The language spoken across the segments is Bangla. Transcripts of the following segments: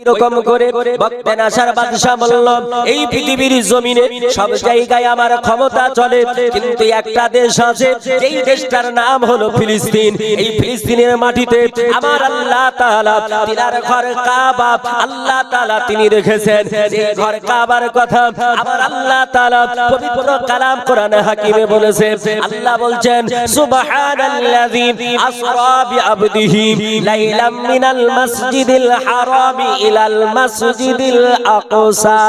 এরকম করে বক্তে নাসার বাদশা বলল, এই পৃথিবীর জমিনে সব জায়গায় আমার ক্ষমতা চলে, কিন্তু একটা দেশ আছে, যেই দেশটার নাম হলো ফিলিস্তিন। এই ফিলিস্তিনের মাটিতে আমার আল্লাহ তাআলা তিনার ঘর কাবা আল্লাহ তাআলা তিনি রেখেছেন। যে ঘর কাবার কথা আমার আল্লাহ তাআলা পবিত্র কালাম কোরআনে হাকিমে বলেছে। আল্লাহ বলছেন, সুবহানাল্লাযী আসরা বিআবদিহি লাইলাম মিনাল মাসজিদিল হারামি ইলাল মাসজিদিল আকসা।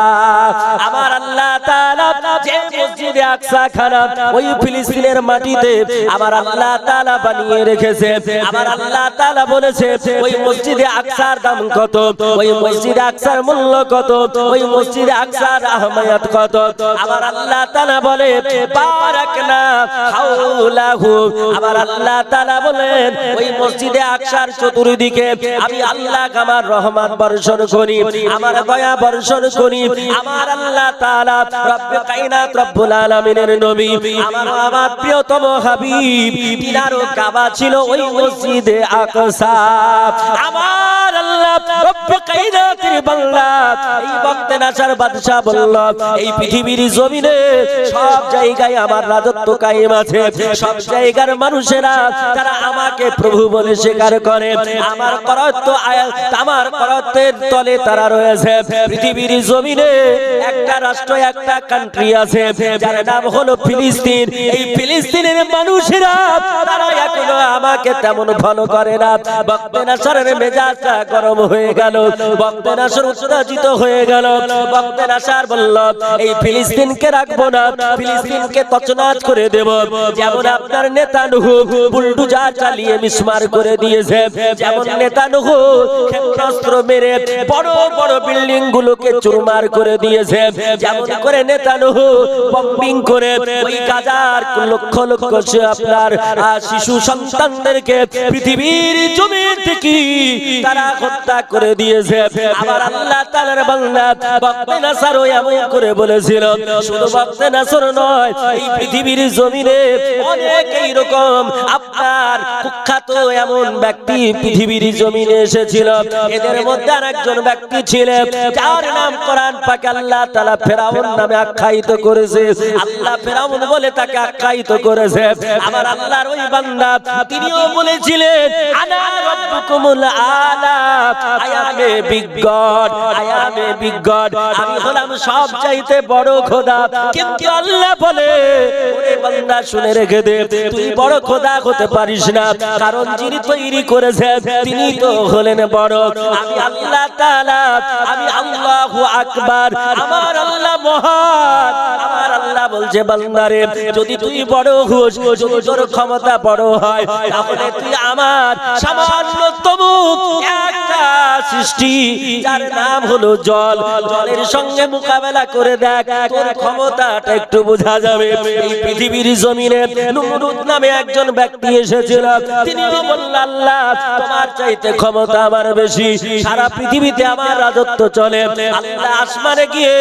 আমার আল্লাহ তাআলা যে মসজিদে আকসা খানা ওই ফিলিস্তিনের মাটিতে আমার আল্লাহ তাআলা বানিয়ে রেখেছে। আমার আল্লাহ তাআলা বলেছে ওই মসজিদে আকসার দাম কত, ওই মসজিদে আকসার মূল্য কত, ওই মসজিদে আকসার আহমিয়ত কত। আমার আল্লাহ তাআলা বলে বারাকনা হাওলাহু। আমার আল্লাহ তাআলা বলেন ওই মসজিদে আকসার চতুর্দিকে আমি আল্লাহ আমার রহমান বর্ষণ করি, আমার দয়া বর্ষণ করি। আমার আল্লাহ তাআলা রব্বে কায়নাত রব্বুল আলামিনের নবী আমার প্রিয়তম হাবিব তিনারও কাবা ছিল ওই মসজিদে আকসা। আমার আল্লাহ রব্বে কায়নাতের বান্দা এই বক্তে নাসার বাদশা বলল, এই পৃথিবীর জমিনে সব জায়গায় আমার রাজত্ব কায়েম আছে। সব জায়গার মানুষেরা তারা আমাকে প্রভু বলে স্বীকার করে। আমার করত্ব আমার করত্বের তলে তারা রয়েছে। পৃথিবীর জমিনে একটা রাষ্ট্র একটা কান্ট্রি আছে যার নাম হলো ফিলিস্তিন। এই ফিলিস্তিনের মানুষেরা তারা এখনো আমাকে তেমন ভালো করে না। বক্তে নাসারের মেজাজটা গরম হয়ে গেল, বক্তে নাসার উত্তেজিত হয়ে গেল। বক্তে নাসার বলল, এই ফিলিস্তিনকে রাখবো না, ফিলিস্তিনকে তছনছ করে দেব। যেমন আপনার নেতানুহু বুলডোজার চালিয়ে মিসমার করে দিয়েছে, যেমন নেতানুহু ক্ষেপণাস্ত্র মেরে বড় বড় বিল্ডিং গুলোকে চুরমার করে দিয়েছে, যেমন করে নেতানুহু বম্বিং করে ওই গাজার লক্ষ লক্ষ আপনার শিশু সন্তানদেরকে পৃথিবীর জমিন থেকে তারা হত্যা করে দিয়েছে। আবার আল্লাহ তাআলার বান্দা বক্তে নাসারও এমন করে বলেছিল। শুধু বক্তে নাসার নয়, এই পৃথিবীর জমিনে অনেক এইরকম আপনার কুখ্যাত এমন ব্যক্তি পৃথিবীর জমিনে এসেছিল। এদের মধ্যে আরেকজন ব্যক্তি ছিলেন যার নাম কোরআন পাকে আল্লাহ তাআলা ফেরাউন নামে আখ্যায়িত করেছে। আল্লাহ ফেরাউন বলে তাকে আখ্যায়িত করেছে। আমার আল্লাহর ওই বান্দা তিনিও বলেছিলেন, আনা রাব্বুকুমুল আলা, I am a big god, I am a big god, আমি হলাম সব চাইতে বড় খোদা। কিন্তু আল্লাহ বলে, ওরে বান্দা শুনে রেখে দে, তুই বড় খোদা হতে পারিস না, কারণ যিনি তৈরি করেছেন তিনি তো হলেন বড়। আমি আল্লাহ তাআলা, আমি আল্লাহু আকবার, আমার আল্লাহ মহান। আমার আল্লাহ বলছে, বান্দারে যদি তুই বড় হোস, যদি তোর ক্ষমতা বড় হয়, তাহলে তুই আমার সামান্যতম একটা সৃষ্টি যার নাম হলো জল, জলের সঙ্গে মোকাবেলা করে দেখ, তোর ক্ষমতাটা একটু বোঝা যাবে। এই পৃথিবীর জমিনে নমরুদ নামে একজন ব্যক্তি এসেছিল। তিনিও বললেন, আল্লাহ তোমার চাইতে ক্ষমতা আমার বেশি, সারা পৃথিবীতে আমার রাজত্ব চলে। আল্লাহ আসমানে গিয়ে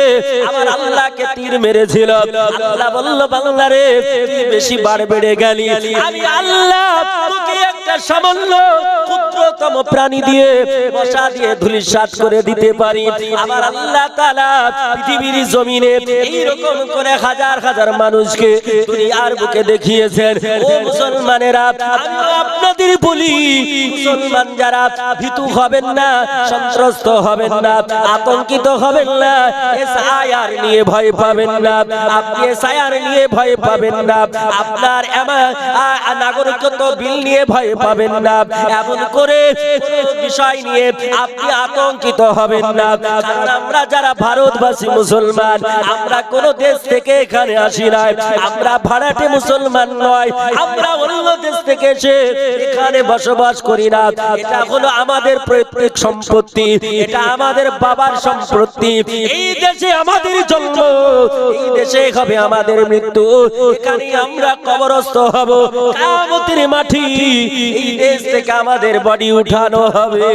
আমার আল্লাহকে তীর মেরেছিল। আল্লাহ বলল, বান্দারে তুই বেশি বার বেড়ে গেলি, আমি আল্লাহ তোকে একটা সামান্য ক্ষুদ্রতম প্রাণী দিয়ে মশা দিয়ে ধূলিসাৎ করে দিতে পারি। আমার আল্লাহ তাআলা পৃথিবীর জমিনে এইরকম করে হাজার হাজার মানুষকে দুনিয়ার বুকে দেখিয়েছেন। ও মুসলমানেরা, আমি আপনাদের বলি, মুসলমান যারা ভীতু হবেন না, সন্ত্রস্ত হবেন না, আতঙ্কিত হবেন না, এসআইআর নিয়ে ভয় পাবেন না, আপনি এসআইআর নিয়ে ভয় পাবেন না, আপনার নাগরিকত্ব বিল নিয়ে ভয় পাবেন না, এমন করে বিষয় নিয়ে আপনি আতঙ্কিত হবেন না। কারণ আমরা যারা ভারতবাসী মুসলমান, আমরা কোন দেশ থেকে এখানে আসি নাই, আমরা ভাড়াটে মুসলমান নয়, আমরা অন্য দেশ থেকে এসে এখানে বসবাস করি না। এটা হলো আমাদের পৈতৃক সম্পত্তি, এটা আমাদের বাবার সম্পত্তি। এই দেশে আমাদের জন্ম, এই দেশে হবে আমাদের মৃত্যু, এখানে আমরা কবরস্থ হব। কিয়ামতের মাটি, এই দেশ থেকে আমাদের বডি উঠানো হবে।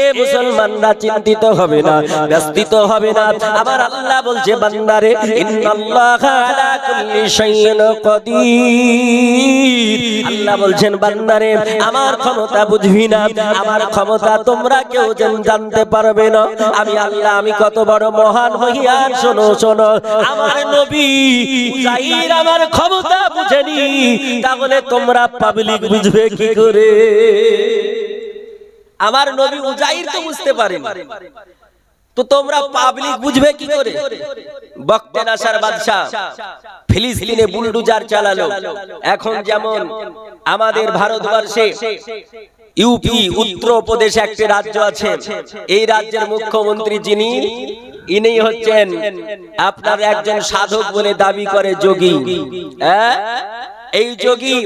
এ মুসলমানরা চিন্তিত হবে না, ব্যস্তিত হবে না। আমার আল্লাহ বলছে বান্দারে, ইন্নাল্লাহা আলা কুল্লি শাইইন কাদির। আল্লাহ বলছেন বান্দারে, আমার ক্ষমতা বুঝবি না, আমার ক্ষমতা তোমরা কেউ জানতে পারবে না। আমি আল্লাহ, আমি কত বড় মহান মহিয়ান। শোনো শোনো, আমার নবী উযাইর আমার ক্ষমতা বুঝেনি, তাহলে তোমরা পাবলিক বুঝবে কি করে? আমার নবী উযাইর তো বুঝতে পারেন, তো তোমরা পাবলিক বুঝবে কি করে? বক্তে নাসার বাদশা ফিলিস্তিনে বুলডোজার চালালো। এখন যেমন আমাদের ভারতবর্ষে ইউপি উত্তরপ্রদেশ একটি রাজ্য আছে, এই রাজ্যের মুখ্যমন্ত্রী যিনি, ইনি হচ্ছেন আপনার একজন সাধক বলে দাবি করে, যোগী। এই যোগী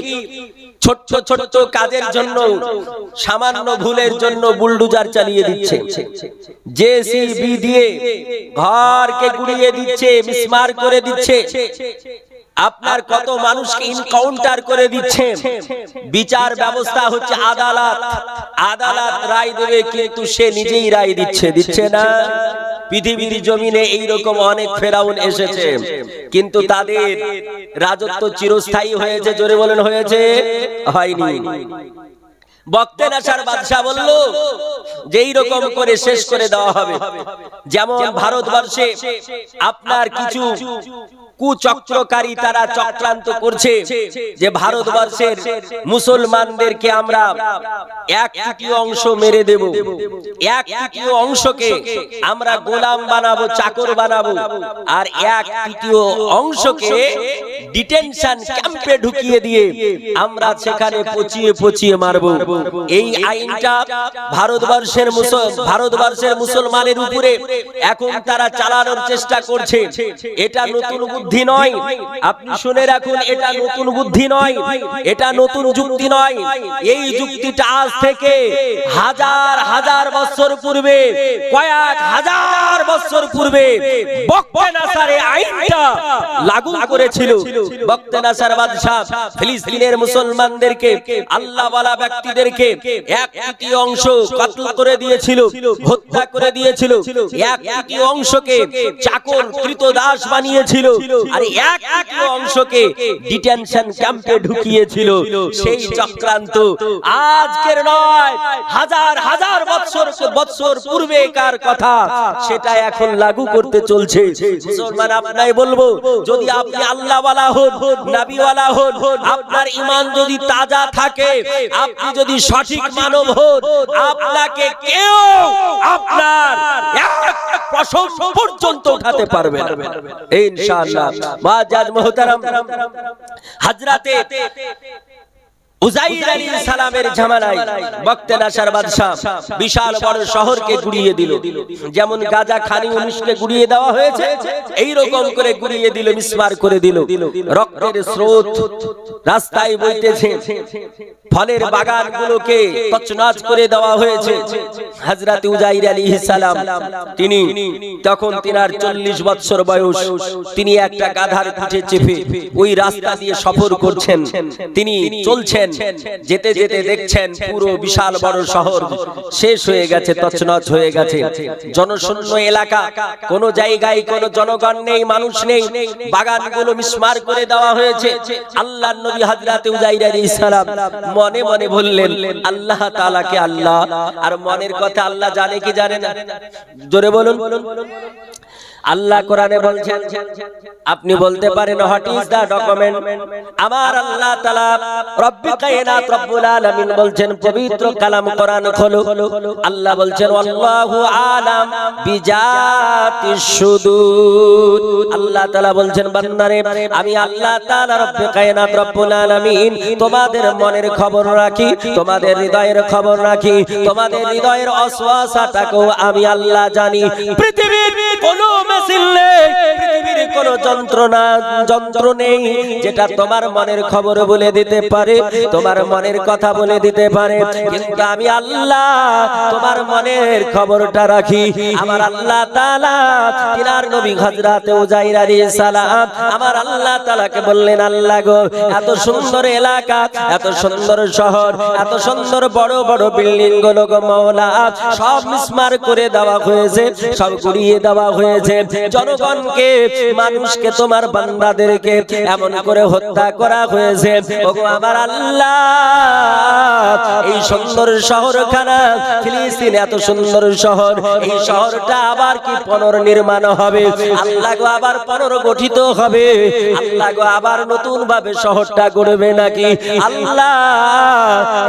ছোট্ট ছোট্ট কাজের জন্য, সামান্য ভুলের জন্য বুলডোজার চালিয়ে দিচ্ছে, জেসিবি দিয়ে ঘরকে গুড়িয়ে দিচ্ছে, মিসমার করে দিচ্ছে, আপনার কত মানুষকে ইনকাউন্টার করে দিচ্ছে। বিচার ব্যবস্থা হচ্ছে আদালত, আদালত রায় দেবে, কিন্তু সে নিজেই রায় দিচ্ছে না। পৃথিবীর জমিনে এইরকম অনেক ফেরাউন এসেছে, কিন্তু তাদের রাজত্ব চিরস্থায়ী হয়েছে। জোরে বলেন, হয়েছে? হয়নি। বক্তে নাসার বাদশা বলল যে এইরকম করে শেষ করে দেওয়া হবে। যেমন ভারতবর্ষে আপনার কিছু কুচক্রকারী তারা চক্রান্ত করছে যে ভারতবর্ষের মুসলমানদেরকে আমরা 1/3 অংশ মেরে দেব, 1/3 অংশকে আমরা গোলাম বানাবো, চাকর বানাবো, আর 1/3 অংশকে ডিটেনশন ক্যাম্পে ঢুকিয়ে দিয়ে আমরা সেখানে পচিয়ে মারবো। এই আইনটা ভারতবর্ষের মুসলমানের উপরে এখন তারা চালানোর চেষ্টা করছে। এটা নতুন বুদ্ধি নয়, আপনি শুনে রাখুন, এটা নতুন বুদ্ধি নয়, এটা নতুন যুক্তি নয়। এই যুক্তিটা আজ থেকে হাজার হাজার বছর পূর্বে, কয়েক হাজার বছর পূর্বে বক্তে নাসার আইনটা লাগু করেছিল। বক্তে নাসার বাদশা ফিলিস্তিনের মুসলমানদেরকে, আল্লাহওয়ালা ব্যক্তিদেরকে 1/3 অংশ কতল করে দিয়েছিল, হত্যা করে দিয়েছিল, 1/3 অংশকে চাকর কৃতদাস বানিয়েছিল, আর 1/3 অংশকে ডিটেনশন ক্যাম্পে ঢুকিয়েছিল। সেই চক্রান্ত আজকের নয়, হাজার হাজার বছর পূর্বেকার কথা, সেটা এখন লাগু করতে চলছে। মুসলমান, আপনাই বলবো, যদি আপনি আল্লাহওয়ালা হন, নবীওয়ালা হন, আপনার ঈমান যদি তাজা থাকে, আপনি যদি সঠিক মানব হন, আপনাকে কেউ আপনার এক প্রশংসা পর্যন্ত উঠাতে পারবে না, ইনশাআল্লাহ। মুআজ্জাজ মুহতারাম, হযরতে উযাইর আলাইহিস সালামের জামানায় বক্তে নাসার বাদশা বিশাল বড় শহরকে গুড়িয়ে দিল। যেমন গাজা খান ইউনিসকে গুড়িয়ে দেওয়া হয়েছে, এই রকম করে গুড়িয়ে দিল, মিসমার করে দিল। রক্তের স্রোত রাস্তায় বইতেছে, ফলের বাগানগুলোকে তছনছ করে দেওয়া হয়েছে। হযরত উযাইর আলাইহিস সালাম, তিনি তখন তিনার 40 বছর বয়স, তিনি একটা গাধার পিঠে চেপে ওই রাস্তা দিয়ে সফর করছেন। তিনি চলছেন, যেতে যেতে দেখছেন পুরো বিশাল বড় শহর শেষ হয়ে গেছে, তছনছ হয়ে গেছে। জনশূন্য এলাকা, কোন জায়গায় কোনো জনগণ নেই, মানুষ নেই, বাগানগুলো মিসমার করে দেওয়া হয়েছে। আল্লাহর নবী হযরত উযাইর আলাইহিস সালাম মনে মনে বললেন আল্লাহ তাআলাকে আল্লাহ, আর মনের কথা আল্লাহ জানে কি জানে না? জোরে বলুন। আল্লাহ কোরআনে বলছেন, আপনি বলতে পারেন হোয়াট ইজ দা ডকুমেন্ট? আমার আল্লাহ তাআলা রব্বুল কায়নাত রব্বুল আলামিন বলছেন, পবিত্র কালাম কোরআন খোলো। আল্লাহ বলছেন, আল্লাহু আলাম বিজাতিস সুদূর। আল্লাহ তাআলা বলছেন, বান্দারে, আমি আল্লাহ তাআলা রব্বুল কায়নাত রব্বুল আলামিন তোমাদের মনের খবর রাখি, তোমাদের হৃদয়ের খবর রাখি, তোমাদের হৃদয়ের অসওয়াসাটাকেও আমি আল্লাহ জানি। পৃথিবীর কোনো মেশিন নেই, পৃথিবীর পৃথিবীর কোনো যন্ত্র নেই যেটা তোমার মনের খবর বলে দিতে পারে, তোমার মনের কথা বলে দিতে পারে, কিন্তু আমি আল্লাহ তোমার মনের খবরটা রাখি। আমার আল্লাহ তাআলা তিনার নবী হযরত উযাইর আলাইহিস সালাম আমার আল্লাহ তাআলাকে বললেন, আল্লাহ গো, এত সুন্দর এলাকা, এত সুন্দর শহর, এত সুন্দর বড় বড় বিল্ডিং গুলো গো মাওলা, সব মিসমার করে দেওয়া হয়েছে, সব গুড়িয়ে দেওয়া হয়েছে, জনগণকে, মানুষকে, তোমার বান্দাদেরকে এমন করে হত্যা করা হয়েছে। ওগো আমার আল্লাহ, এই সুন্দর শহরখানা ফিলিস্তিন, এত সুন্দর শহর, এই শহরটা আবার কি পুনর্নির্মাণ হবে? আল্লাহ গো, আবার পুনর্গঠিত হবে? আল্লাহ গো, আবার নতুন ভাবে শহরটা গড়বে নাকি? আল্লাহ,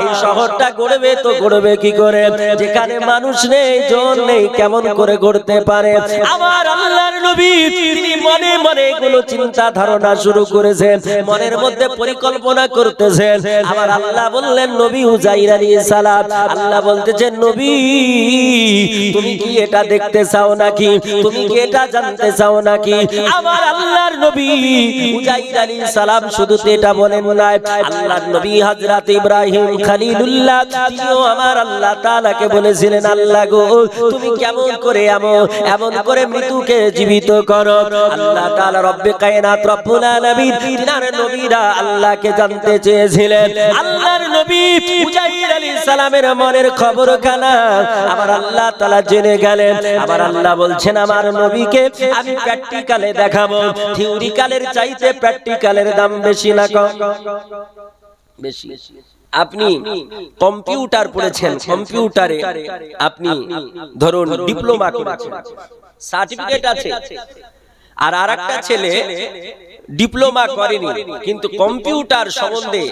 এই শহরটা গড়বে তো গড়বে কি করে, যেখানে মানুষ নেই, জন নেই, কেমন করে গড়তে পারে? আমার আল্লাহর নবী তিনি মনে মনে এগুলো চিন্তা ধারণা শুরু করেছেন, মনের মধ্যে পরিকল্পনা করতেছেন। আমার আল্লাহ বললেন, নবী উযাইর আলাইহিস সালাম, আল্লাহ বলতেছেন, নবী তুমি কি এটা দেখতে চাও নাকি? তুমি কি এটা জানতে চাও নাকি? আমার আল্লাহর নবী উযাইর আলাইহিস সালাম শুধু এটা বলেন না, আল্লাহর নবী হযরত ইব্রাহিম খলিলুল্লাহ তিনিও আমার আল্লাহ তাআলাকে বলেছিলেন, আল্লাহ গো, তুমি কেমন করে এমন করে মৃত্যুকে জীবিত করো? আল্লাহ তাআলা রব্বে কায়নাত রব্বুল আলামিন তিনার নবীরা আল্লাহকে জানতে চেয়েছিলেন। আল্লাহর নবী উযাইর আলাইহিস সালামের মনের খবরখানা আমার আল্লাহ তাআলা জেনে গেলেন। আমার আল্লাহ বলছেন, আমার নবীকে আমি প্র্যাকটিক্যালে দেখাবো। থিওরিক্যালের চাইতে প্র্যাকটিক্যালের দাম বেশি না কম? বেশি। আপনি কম্পিউটার পড়েছেন, কম্পিউটারে আপনি ধরুন ডিপ্লোমা করেছেন, সার্টিফিকেট আছে, আর আরেকটা ছেলে ডিপ্লোমা করেনি কিন্তু কম্পিউটার সম্বন্ধে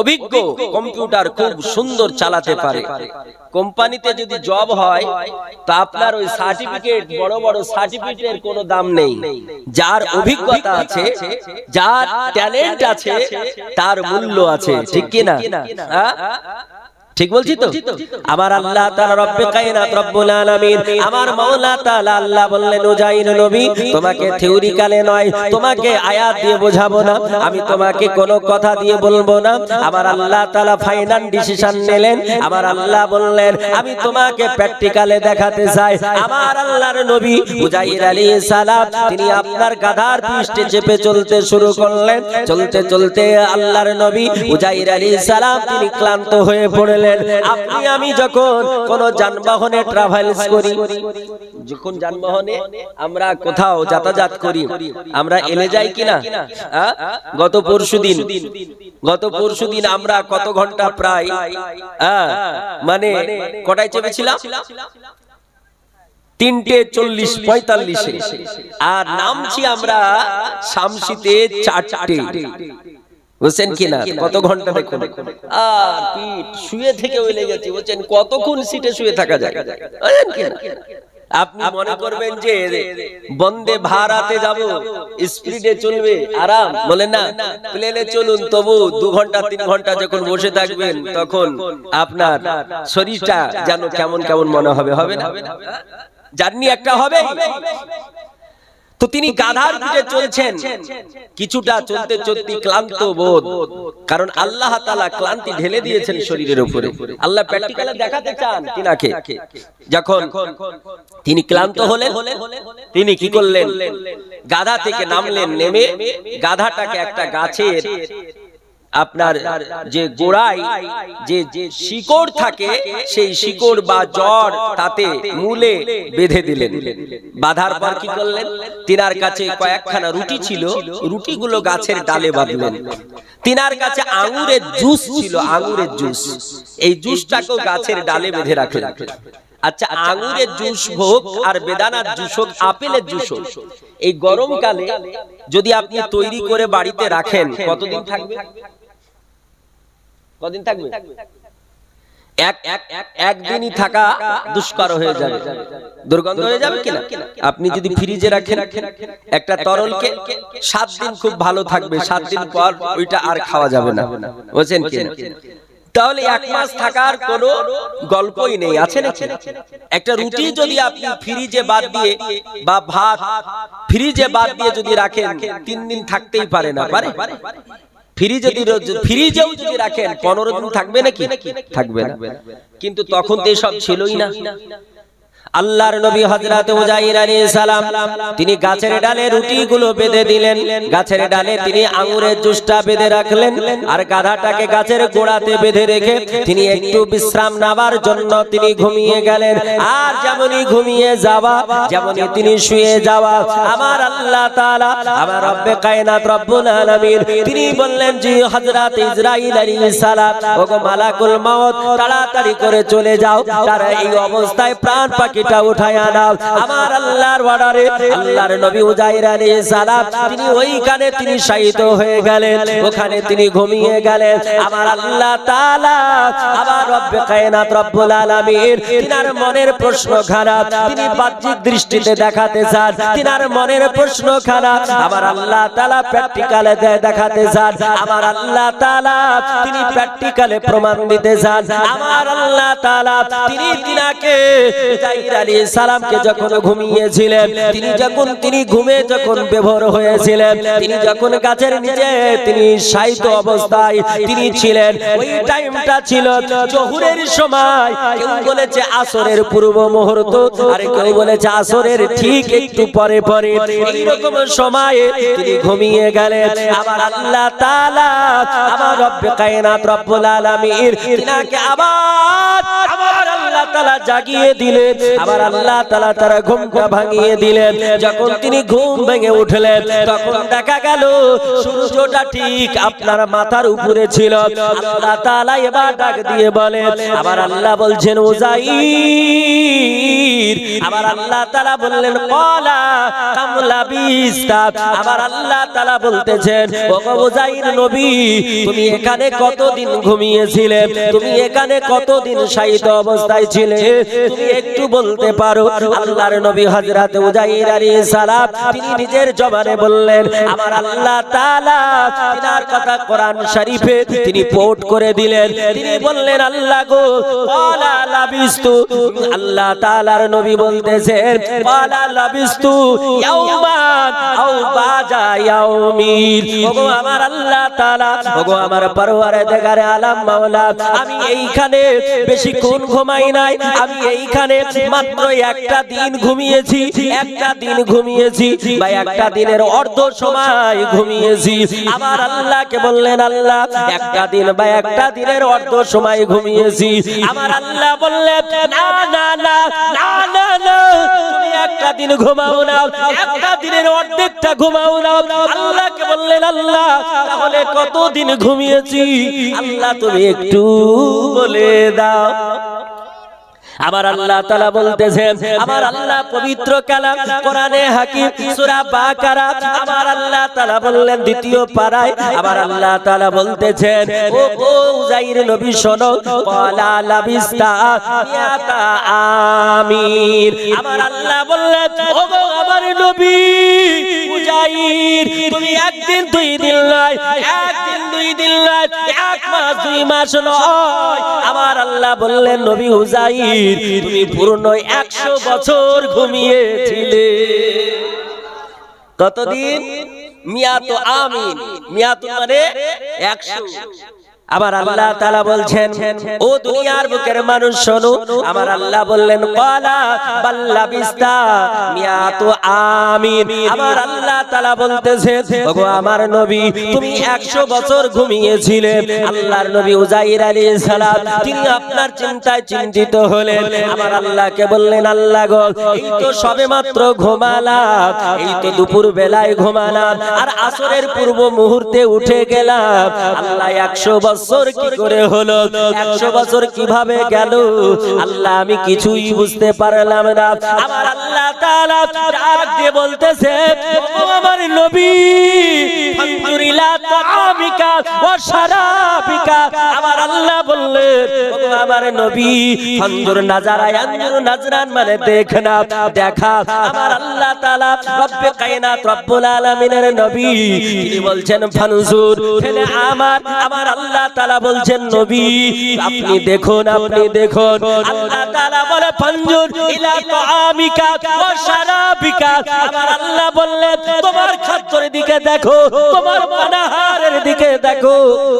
অভিজ্ঞ, কম্পিউটার খুব সুন্দর চালাতে পারে। কোম্পানিতে যদি জব হয় তো আপনার ওই সার্টিফিকেট, বড় বড় সার্টিফিকেটের কোনো দাম নেই। যার অভিজ্ঞতা আছে, যার ট্যালেন্ট আছে, তার মূল্য আছে, ঠিক কি না? ঠিক বলছি তো? আমার আল্লাহ তাআলা রব্বে কায়নাত রব্বুল আলামিন আমার মাওলা তাআলা আল্লাহ বললেন, উযাইর নবী তোমাকে থিওরিক্যালে নয়, তোমাকে আয়াত দিয়ে বোঝাবো না, আমি তোমাকে কোনো কথা দিয়ে বলবো না। আমার আল্লাহ তাআলা ফাইনাল ডিসিশন নিলেন। আমার আল্লাহ বললেন, আমি তোমাকে প্র্যাকটিক্যালে দেখাতে চাই। আমার আল্লাহর নবী উযাইর আলাইহিস সালাম তিনি আপনার গাধার পৃষ্ঠে চেপে চলতে শুরু করলেন। চলতে চলতে আল্লাহর নবী উযাইর আলাইহিস সালাম তিনি ক্লান্ত হয়ে পড়লেন। আপনি আমি যখন কোন যানবাহনে ট্রাভেলস করি, যখন যানবাহনে আমরা কোথাও যাতায়াত করি, আমরা এলে যাই কিনা? গত পরশুদিন আমরা কত ঘন্টা প্রায় মানে কটায় চেপেছিলাম? 3:40-45 আর নামছি আমরা শামসিতে 4টে। বুঝছেন কিনা? কত ঘন্টা দেখুন, আর পিঠ শুয়ে থেকে ওইলে গেছে। বলছেন কতক্ষণ সিটে শুয়ে থাকা যায়? আপনি মনে করবেন যে বন্দে ভারতে যাব, স্পিডে চলবে, আরাম, বলেন না প্লেনে চলুন, তবু 2 ঘন্টা 3 ঘন্টা যখন বসে থাকবেন তখন আপনার শরীরটা যেন কেমন কেমন মনে হবে, হবে না? জার্নি একটা হবে। তো তিনি গাধার পিঠে চলছেন, কিছুটা চলতে চলতে ক্লান্ত বোধ, কারণ আল্লাহ তাআলা ক্লান্তি ঢেলে দিয়েছেন শরীরের উপরে। আল্লাহ প্র্যাকটিক্যালে দেখাতে চান তিনাকে। যখন তিনি ক্লান্ত হলেন, তিনি কি করলেন? গাধা থেকে নামলেন, নেমে গাধাটাকে একটা গাছের আপনার যে গোড়ায় যে শিকড় থাকে, সেই শিকড় বা জড় তাতে মূলে বেঁধে দিলেন। বাঁধার পর কি করলেন? তিনার কাছে কয়েকখানা রুটি ছিল, রুটিগুলো গাছের ডালে বাঁধলেন। তিনার কাছে আঙ্গুরের জুস ছিল, আঙ্গুরের জুস, এই জুসটাকেও গাছের ডালে বেঁধে রাখলেন। আচ্ছা, আঙ্গুরের জুস হোক আর বেদানার জুস হোক, আপেলের জুস হোক, এই গরমকালে যদি আপনি তৈরি করে বাড়িতে রাখেন, কতদিন থাকবে? কদিন থাকবে? একদিনই থাকা দুষ্কর হয়ে যাবে, দুর্গন্ধ হয়ে যাবে কিনা? আপনি যদি ফ্রিজে রাখেন একটা তরলকে, 7 দিন খুব ভালো থাকবে, 7 দিন পর ওইটা আর খাওয়া যাবে না, বুঝছেন কিনা? তাহলে 1 মাস থাকার কোনো গল্পই নেই, আছে নাকি? একটা রুটি যদি আপনি ফ্রিজে বাদ দিয়ে বা ভাত ফ্রিজে বাদ দিয়ে যদি রাখেন 3 দিন থাকতেই পারে না, পারে? ফ্রিজেও যদি রাখেন 15 দিন থাকবে নাকি? থাকবে না। কিন্তু তখন তো সব ছিলই না। আল্লাহর নবী হযরত উযাইর আলাইহিস সালাম তিনি গাছের ডালে রুটিগুলো বেঁধে দিলেন, গাছের ডালে তিনি আঙ্গুরের জুসটা বেঁধে রাখলেন, আর গাধাটাকে গাছের গোড়াতে বেঁধে রেখে তিনি একটু বিশ্রাম নেবার জন্য তিনি ঘুমিয়ে গেলেন। আর যেমনই ঘুমিয়ে যাওয়া, যেমনই তিনি শুয়ে যাওয়া, আমার আল্লাহ তাআলা, আমার রব্বে কায়নাত রব্বুল আলামিন তিনি বললেন যে হযরত ইসরাঈল আলাইহিস সালাম, ওগো মালাকুল মউত তাড়াতাড়ি করে চলে যাও, তার এই অবস্থায় প্রাণ পাখি উঠায় আনাও। আমার আল্লাহর অর্ডারে আল্লাহর নবী উযাইর আলাইহিস সালাম তিনি ওইখানে তিনি শায়িত হয়ে গেলেন, ওখানে তিনি ঘুমিয়ে গেলেন। আমার আল্লাহ তাআলা, আমার রব্বে কায়নাত রব্বুল আলামিন তিনার মনের প্রশ্ন খারাপ, তিনি বাহ্যিক দৃষ্টিতে দেখাতে চান তিনার মনের প্রশ্ন খারাপ। আমার আল্লাহ তাআলা প্র্যাকটিক্যালে দেখাতে চান, আমার আল্লাহ তাআলা তিনি প্র্যাকটিক্যালে প্রমাণ দিতে চান। আমার আল্লাহ তাআলা তিনি তিনাকে আলাইহিস সালামকে যখন ঘুমিয়েছিলেন, তিনি ঘুমে যখন বেভোর হয়েছিলেন, তিনি যখন গাছের নিচে তিনি শায়িত অবস্থায় তিনি ছিলেন, ওই টাইমটা ছিল জোহরের সময়। কেউ বলেছে আসরের পূর্ব মুহূর্ত, আর কেউ বলেছে আসরের ঠিক একটু পরে পরে, এই রকম সময়ে তিনি ঘুমিয়ে গেলেন। আমার আল্লাহ তাআলা, আমার রব্বে কায়নাত রব্বুল আলামিন তিনাকে আবার আমার আল্লাহ তাআলা জাগিয়ে দিলেন। আবার আল্লাহ তাআলা তার ঘুমটা ভাঙিয়ে দিলেন। যখন তিনি ঘুম ভেঙে উঠলেন, তখন দেখা গেল সূর্যটা ঠিক আপনার মাথার উপরে ছিল। আল্লাহ তাআলা এবার ডাক দিয়ে বলেন, আবার আল্লাহ বলছেন উযাইর, আবার আল্লাহ তাআলা বললেন ক্বালা কাম লাবিস্তা। আবার আল্লাহ তাআলা বলতেছেন, ওগো উযাইর নবী, তুমি এখানে কতদিন ঘুমিয়েছিলে? তুমি এখানে কতদিন শায়িত অবস্থায় ছিলে? তুমি একটু বলতে পারো? আল্লাহর নবী হযরত উযাইর আলাইহিস সালাম তিনি নিজের জবানে বললেন, আমার আল্লাহ তাআলা তিনার কথা কোরআন শরীফে তিনি কোট করে দিলেন। তিনি বললেন, আল্লাহ গো ক্বালা লাবিস্তু, আল্লাহ তাআলার নবী বলতেছেন ক্বালা লাবিস্তু ইয়াওমান আও বাজা ইয়াউমিন। ওগো আমার আল্লাহ তাআলা, ওগো আমার পরওয়ারদিগারে আলাম মাওলা, আমি এইখানে বেশিক্ষণ ঘুমাই নাই, আমি এইখানে মাত্র একটা দিন ঘুমিয়েছি, একটা দিন ঘুমিয়েছি বা একটা দিনের অর্ধ সময় ঘুমিয়েছি। আমার আল্লাহকে বললেন, আল্লাহ একটা দিন বা একটা দিনের অর্ধ সময় ঘুমিয়েছি। আমার আল্লাহ বললেন, না না না না না না, তুমি একটা দিন ঘুমাও না, একটা দিনের অর্ধেকটা ঘুমাও না। আল্লাহকে বললেন, আল্লাহ তাহলে কতদিন ঘুমিয়েছি? আল্লাহ তুমি একটু বলে দাও। আমার আল্লাহ তাআলা বলতেছেন, আমার আল্লাহ পবিত্র কালাম কোরআনে হাকিম সূরা বাকারা, আমার আল্লাহ তাআলা বললেন দ্বিতীয় পারায়, আমার আল্লাহ তাআলা বলতেছেন, ও উযাইর নবী শোনো, ক্বালা লাবিস্তা মিয়াতা আমির। আমার আল্লাহ বললেন, ও গো আমার নবী উযাইর, তুমি একদিন দুই দিন নয়, একদিন দুই দিন নয়, 1 মাস 2 মাস নয়। আমার আল্লাহ বললেন, নবী উযাইর তুমি পূর্ণ 100 বছর ঘুমিয়েছিলে। কতদিন? মিয়াত আমিন, মিয়াত মানে 100। আবার আল্লাহ তাআলা বলছেন, ও দুনিয়ার বুকের মানুষ শোনো, আমার আল্লাহ বললেন ক্বালা বাল্লাবিস্তা মিয়াতু আমিন। আমার আল্লাহ তাআলা বলতেছেন, ওগো আমার নবী তুমি 100 বছর ঘুমিয়েছিলে। আল্লাহর নবী উযাইর আলাইহিস সালাম তিনি আপনার চিন্তায় চিন্তিত হলেন। আমার আল্লাহকে বললেন, আল্লাহ গো এই তো সবেমাত্র ঘুমালাম, এই তো দুপুর বেলায় ঘুমালাম, আর আসরের পূর্ব মুহূর্তে উঠে গেলাম। আল্লাহ 100 বছর কি করে হলো? 100 বছর কিভাবে গেল? আল্লাহ আমি কিছুই বুঝতে পারলাম না। আমার আল্লাহ তাআলা ডাক দিয়ে বলতেছে, ও আমার নবী আলহামদুলিল্লাহ তাআমিকা ওয়া শারাবিকা। আমার আল্লাহ বললেন, ও আমার নবী ফানজুর নাজারা ইয়ানজুর নাজরান মানে দেখনা, দেখা। আমার আল্লাহ তাআলা রব্বে কায়নাত রব্বুল আলামিনের নবী তিনি বলছেন ফানজুর, আমার আল্লাহ তাআলা বলছেন নবী আপনি দেখুন আল্লাহ তাআলা বলে ফানজুর ইলা তাআমিকা ওয়া শারাবিকা আমার আল্লাহ বললেন তোমার খাদ্যের দিকে দেখো তোমার পানাহারের দিকে দেখো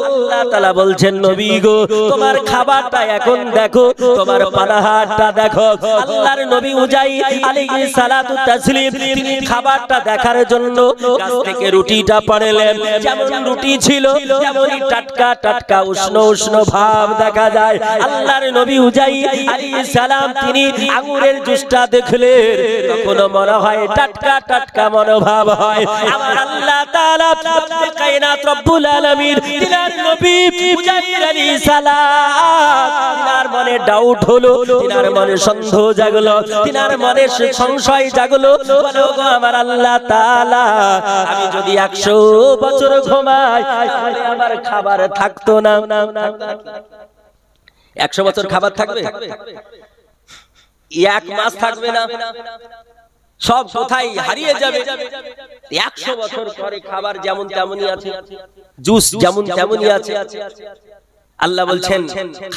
আল্লাহ তাআলা বলছেন নবী গো তোমার খাবারটা এখন দেখো তোমার পানাহারটা দেখো আল্লাহর নবী উজাই আলাইহিস সালাতু তাসলিম তিনি খাবারটা দেখার জন্য গাছ থেকে রুটিটা পাড়লেন যেমন রুটি ছিল তেমনই টাটকা টাটকা উষ্ণ উষ্ণ ভাব দেখা যায় আল্লাহর নবী উজাই আলাইহিস সালাম তিনি আঙ্গুরের জুসটা দেখলেন তখন মনে হয় টাটকা টাটকা মনোভাব হয় আমার আল্লাহ তাআলা রব্বুল কায়নাত রব্বুল আলামিন তিনার নবী উজাই আলাইহিস সালাম তিনার মনে ডাউট হলো তিনার মনে সন্দেহ জাগলো তিনার মনে সংশয় জাগলো বলো গো আমার আল্লাহ তাআলা আমি যদি 100 বছর ঘুমাই তাহলে আমার খাবার থাকতো না 100 বছর খাবার থাকবে এক মাস থাকবে না সব কোথায় হারিয়ে যাবে 100 বছর পরে খাবার যেমন তেমনই আছে জুস যেমন তেমনই আছে আল্লাহ বলছেন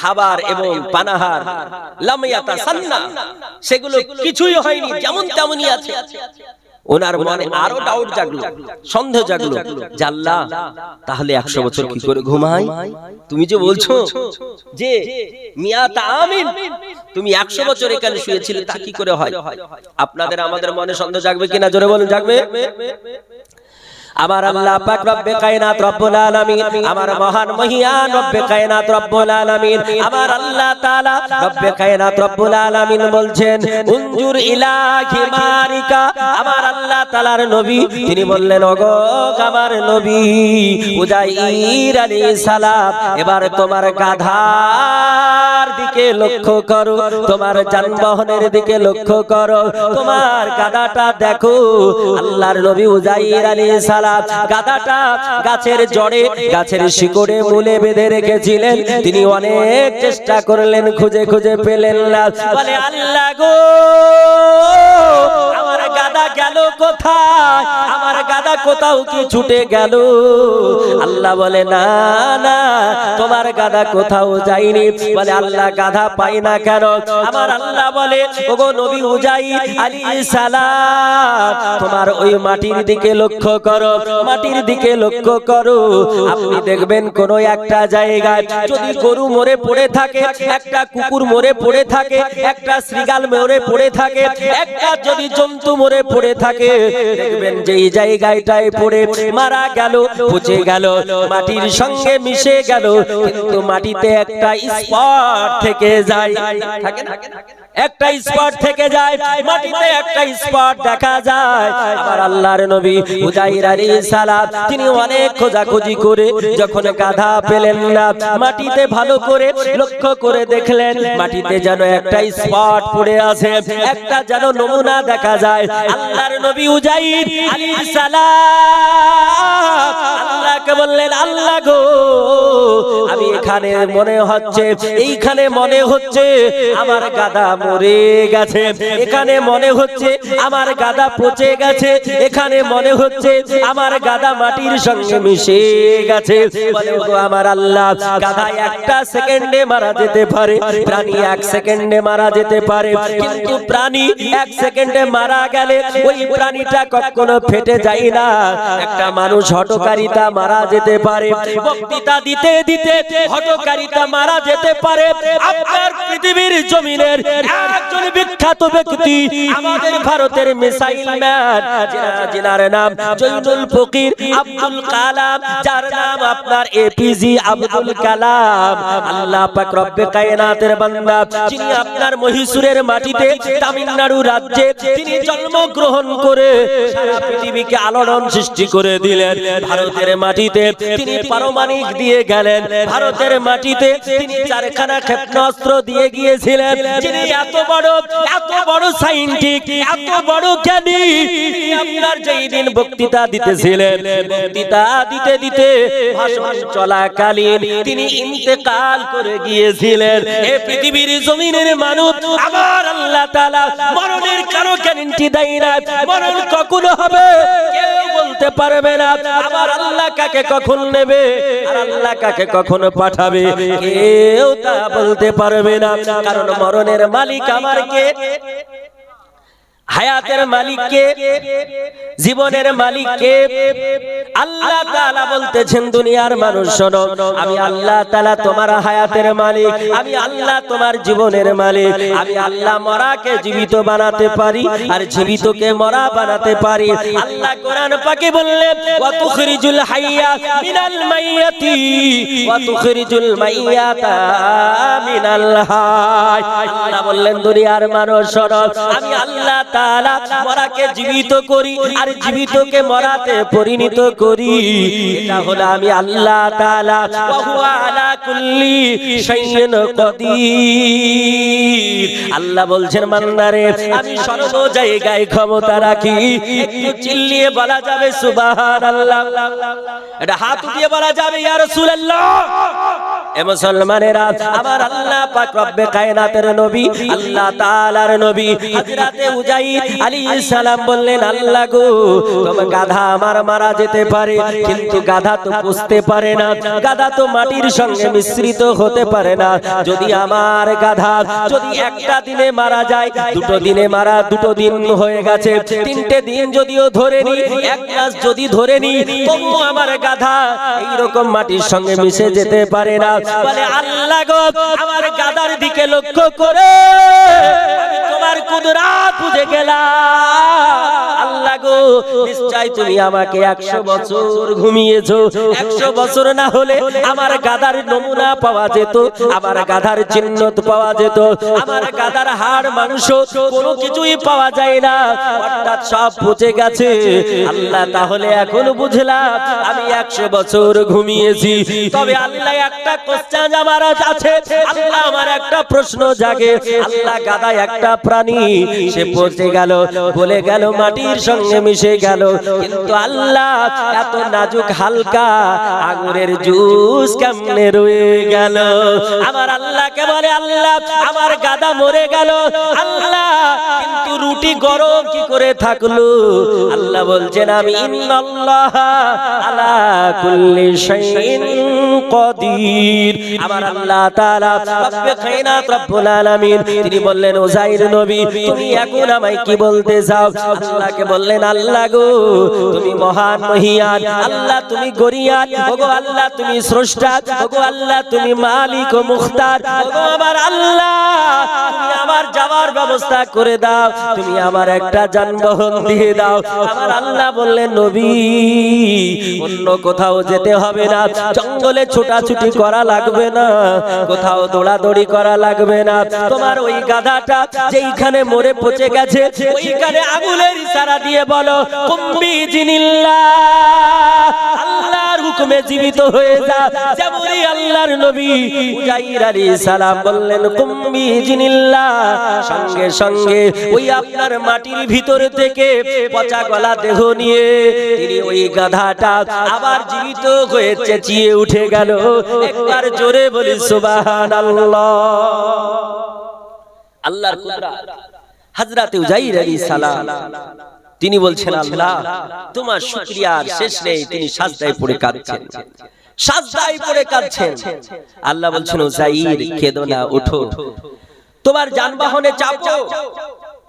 খাবার এবং পানাহার লাম ইয়াতাসান্না সেগুলো কিছুই হয়নি যেমন তেমনই আছে ওনার মনে আরো ডাউট জাগলো সন্দেহ জাগলো যে আল্লাহ তাহলে 100 বছর কি করে ঘুমাই তুমি যে বলছো যে মিয়াতা আমিন তুমি 100 বছর এখানে শুয়েছিলে তা কি করে হয় আপনাদের আমাদের মনে সন্দেহ জাগবে কিনা জোরে বলুন জাগবে আমার আল্লাহ পাক রব্বে কায়নাত রব্বুল আলামিন আমার মহান মহিয়ান রব্বে কায়নাত রব্বুল আলামিন আমার আল্লাহ তাআলা রব্বে কায়নাত রব্বুল আলামিন বলছেন উনজুর ইলা হিমারিকা আমার আল্লাহ তাআলার নবী তিনি বললেন ওগো আমার নবী উজাইর আলাইহিস সালাম এবার তোমার গাধার দিকে লক্ষ্য করো তোমার যানবাহনের দিকে লক্ষ্য করো তোমার গাধাটা দেখো আল্লাহর নবী উজাইর আলাইহিস সালাম গাধাটা গাছের জড়ে গাছের শিকড়ে মূলে বেঁধে রেখেছিলেন তিনি অনেক চেষ্টা করলেন খুঁজে খুঁজে পেলেন না বলে আল্লাহ গো আমার গাধা গেল কোথায় আমার গাধা কোথাও কি ছুটে গেল আল্লাহ বলে না না তোমার গাধা কোথাও যায়নি বলে আল্লাহ গাধা পাই না কেন আমার আল্লাহ বলে ওগো নবী উজাইর আলাইহিস সালাম তোমার ওই মাটির দিকে লক্ষ্য করো মাটির দিকে লক্ষ্য করো আপনি দেখবেন কোন একটা জায়গায় যদি গরু মরে পড়ে থাকে একটা কুকুর মরে পড়ে থাকে একটা শ্রীগাল মরে পড়ে থাকে একটা যদি জন্তু মরে পড়ে থাকে দেখবেন যে এই জায়গাটায় পড়ে মারা গেল পচে গেল মাটির সঙ্গে মিশে গেল কিন্তু মাটিতে একটা স্পট থেকে যায় থাকে না একটা স্পট থেকে যায় মাটিতে একটা স্পট দেখা যায় আমার আল্লাহর নবী উজাইর আলাইহিস সালাম তিনি অনেক খোঁজাখুঁজি করে যখন গাধা পেলেন না মাটিতে ভালো করে লক্ষ্য করে দেখলেন মাটিতে যেন একটা স্পট পড়ে আছে একটা যেন নমুনা দেখা যায় আল্লাহর নবী উজাইর আলাইহিস সালাম আল্লাহকে বললেন আল্লাহ গো আমি এখানে মনে হচ্ছে এইখানে মনে হচ্ছে আমার গাধা মরে গেছে এখানে মনে হচ্ছে আমার গাধা পচে গেছে এখানে মনে হচ্ছে আমার গাধা মাটির সঙ্গে মিশে গেছে বলে গো আমার আল্লাহ গাধা একটা সেকেন্ডে মারা যেতে পারে প্রাণী 1 সেকেন্ডে মারা যেতে পারে কিন্তু প্রাণী 1 সেকেন্ডে মারা গেলে ওই প্রাণীটা কখনো ফেটে যায় না একটা মানুষ হঠকারিতা মারা যেতে পারে বক্তৃতা দিতে দিতে হঠকারিতা মারা যেতে পারে আপনার পৃথিবীর জমিনের একজন বিখ্যাত ব্যক্তি আমাদের ভারতের মিসাইল ম্যান যার নাম জয়নুল ফকির আব্দুল কালাম যার নাম আপনার এপিজে আব্দুল কালাম আল্লাহ পাক রব্বে কায়নাতের বান্দা যিনি আপনার মহীশূরের মাটিতে তামিলনাড়ু রাজ্যে তিনি জন্মগ্রহণ করে সারা পৃথিবীকে আলোড়ন সৃষ্টি করে দিলেন ভারতের মাটিতে তিনি পারমাণবিক দিয়ে গেলেন ভারতের মাটিতে তিনি 4খানা ক্ষেপণাস্ত্র দিয়ে গিয়েছিলেন যিনি এত বড় এত বড় সায়েন্টিস্ট, এত বড় জ্ঞানী, আপনার যেই দিন বক্তৃতা দিতেছিলেন, বক্তৃতা দিতে দিতে ভাষণ চলাকালীন তিনি ইন্তেকাল করে গিয়েছিলেন। এই পৃথিবীর জমিনের মানুষ, আমার আল্লাহ তাআলা মরণের কারো গ্যারান্টি দেয় না। মরণ কখন হবে কেউ বলতে পারবে না। আমার আল্লাহ কাকে কখন নেবে, আর আল্লাহ কাকে কখন পাঠাবে, কেউ তা বলতে পারবে না। কারণ মরণের মালিক আমার কে? হায়াতের মালিক কে? জীবনের মালিক কে? আল্লাহ তাআলা বলতেছেন, দুনিয়ার মানুষ শোনো, আমি আল্লাহ তাআলা তোমার হায়াতের মালিক, আমি আল্লাহ তোমার জীবনের মালিক। আমি আল্লাহ মরাকে জীবিত বানাতে পারি, আর জীবিতকে মরা বানাতে পারি। আল্লাহ কোরআন পাকে বললেন, ওয়া তুখরিজুল হাইয়া মিনাল মাইয়াতি ওয়া তুখরিজুল মাইয়াতা মিনাল হায়। আল্লাহ বললেন, দুনিয়ার মানুষ শোনো, আমি আল্লাহ তাআলা মরাকে জীবিত করি, আর জীবিতকে মরাতে পরিণত করি। এটা হলো আমি আল্লাহ তাআলা। ওয়া হুয়া আলা কুল্লি শাইইন কাদির। আল্লাহ বলছেন, বান্দারে আমি সর্ব জায়গায় ক্ষমতা রাখি। একটু চিল্লিয়ে বলা যাবে সুবহানাল্লাহ? এটা হাত উঠিয়ে বলা যাবে ইয়া রাসূলুল্লাহ? এ মুসলমানেরা, আমার আল্লাহ পাক রব্বে কায়নাতের নবী, আল্লাহ তাআলার নবী হযরতে উজাইর আলাইহিস সালাম বললেন, আল্লাহ গো, তোমার গাধা আমার মারা যেতে পারে, কিন্তু গাধা তো পুষতে পারে না, গাধা তো মাটির সঙ্গে মিশ্রিত হতে পারে না। যদি আমার গাধা যদি একটা দিনে মারা যায়, দুটো দিনে মারা, দুটো দিন হয়ে গেছে, তিনটে দিন যদিও ধরে নি, এক মাস যদি ধরে নি, তবু আমার গাধা এইরকম মাটির সঙ্গে মিশে যেতে পারে না। বলে, আল্লাহ গো, আমার গাধার দিকে লক্ষ্য করে আমি তোমার কুদরত বুঝে গেলাম। আল্লাহ গো, নিশ্চয় তুমি আমাকে 100 বছর ঘুমিয়েছো। 100 বছর না হলে আমার গাধার নমুনা পাওয়া যেত, আমার গাধার চিহ্নত পাওয়া যেত, আমার গাধার হাড় মাংস কোনো কিছুই পাওয়া যায় না, অর্থাৎ সব পচে গেছে। আল্লাহ, তাহলে এখন বুঝলাম আমি 100 বছর ঘুমিয়েছি। তবে আল্লাহ, একটা কোশ্চেন আমার আছে, আল্লাহ আমার একটা প্রশ্ন জাগে। আল্লাহ, গাধা একটা প্রাণী, সে পচে গেল, গলে গেল, মাটির সঙ্গে মিশে গেল, কিন্তু আল্লাহ এত নাজুক হালকা আঙুরের জুস কেমনে রয়ে গেল? আমার আল্লাহকে বলে, আল্লাহ আমার গাধা মরে গেল, আল্লাহ কিন্তু রুটি গরম কি করে থাকলো? আল্লাহ বলছেন, আমি ইন্নাল্লাহ আলা কুল্লি শাইইন কাদির। আমার আল্লাহ তাআলা রব্বে কায়নাত রব্বুল আলামিন, তিনি বললেন, উজাইর নবী, তুমি এখন আমায় কি বলতে চাও? আল্লাহকে বললেন, আল্লাহ গো, তুমি মহান মহিয়ান, আল্লাহ তুমি গরিয়ান, ওগো আল্লাহ তুমি স্রষ্টা, ওগো আল্লাহ তুমি মালিক ও মুখতার, ওগো আমার আল্লাহ তুমি আমার যাওয়ার ব্যবস্থা করে দাও, তুমি আমার একটা যানবাহন দিয়ে দাও। আমার আল্লাহ বললেন, নবী, অন্য কোথাও যেতে হবে না, জঙ্গলে ছোটাছুটি করা লাগবে না, কোথাও দৌড়াদৌড়ি করা লাগবে না। তোমার ওই গাধাটা যেইখানে মরে পচে গেছে, ওইখানে আগুনের ইশারা দিয়ে বলো, কুম্বি জিনিল্লাহ, আল্লাহর হুকুমে জীবিত হয়ে যা। যেমনই আল্লাহর নবী উজাইর আলাইহিস সালাম বললেন, কুম্বি জিনিল্লাহ, সঙ্গে সঙ্গে ওই আপনার মাটির ভিতর থেকে পচা গলা দেহ নিয়ে তিনি ওই গাধাটা আবার জীবিত হয়ে চেঁচিয়ে উঠে গেল। একবার জোরে বলি সুবহানাল্লাহ। আল্লাহর কুদরত। হযরতে উজাইর আলাইহিস সালাম তিনি বলছেন, আল্লাহ তোমার শুকরিয়ার শেষ নেই। তিনি সাজদায় পড়ে কাঁদছেন, সাজদায় পড়ে কাঁদছেন। আল্লাহ বলছেন, উজাইর কেঁদো না, ওঠো, তোমার যানবাহনে চাপো,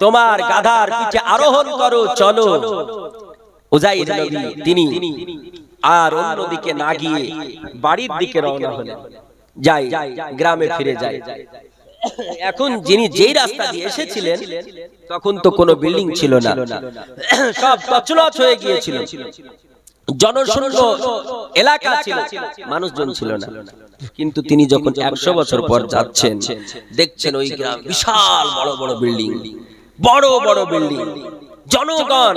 তোমার গাধার পিঠে আরোহণ করো, চলো। উজাইর নবী তিনি আর অন্যদিকে না গিয়ে বাড়ির দিকে রওনা হলেন। যাই, গ্রামে ফিরে যায়। এখন যিনি যেই রাস্তা দিয়ে এসেছিলেন, তখন তো কোনো বিল্ডিং ছিল না, সব তছনছ হয়ে গিয়েছিল, জনশূন্য এলাকা ছিল, মানুষজন ছিল না। কিন্তু তিনি যখন 100 বছর পর যাচ্ছেন, দেখছেন ওই গ্রাম বিশাল বড় বড় বিল্ডিং, বড় বড় বিল্ডিং, জনগণ,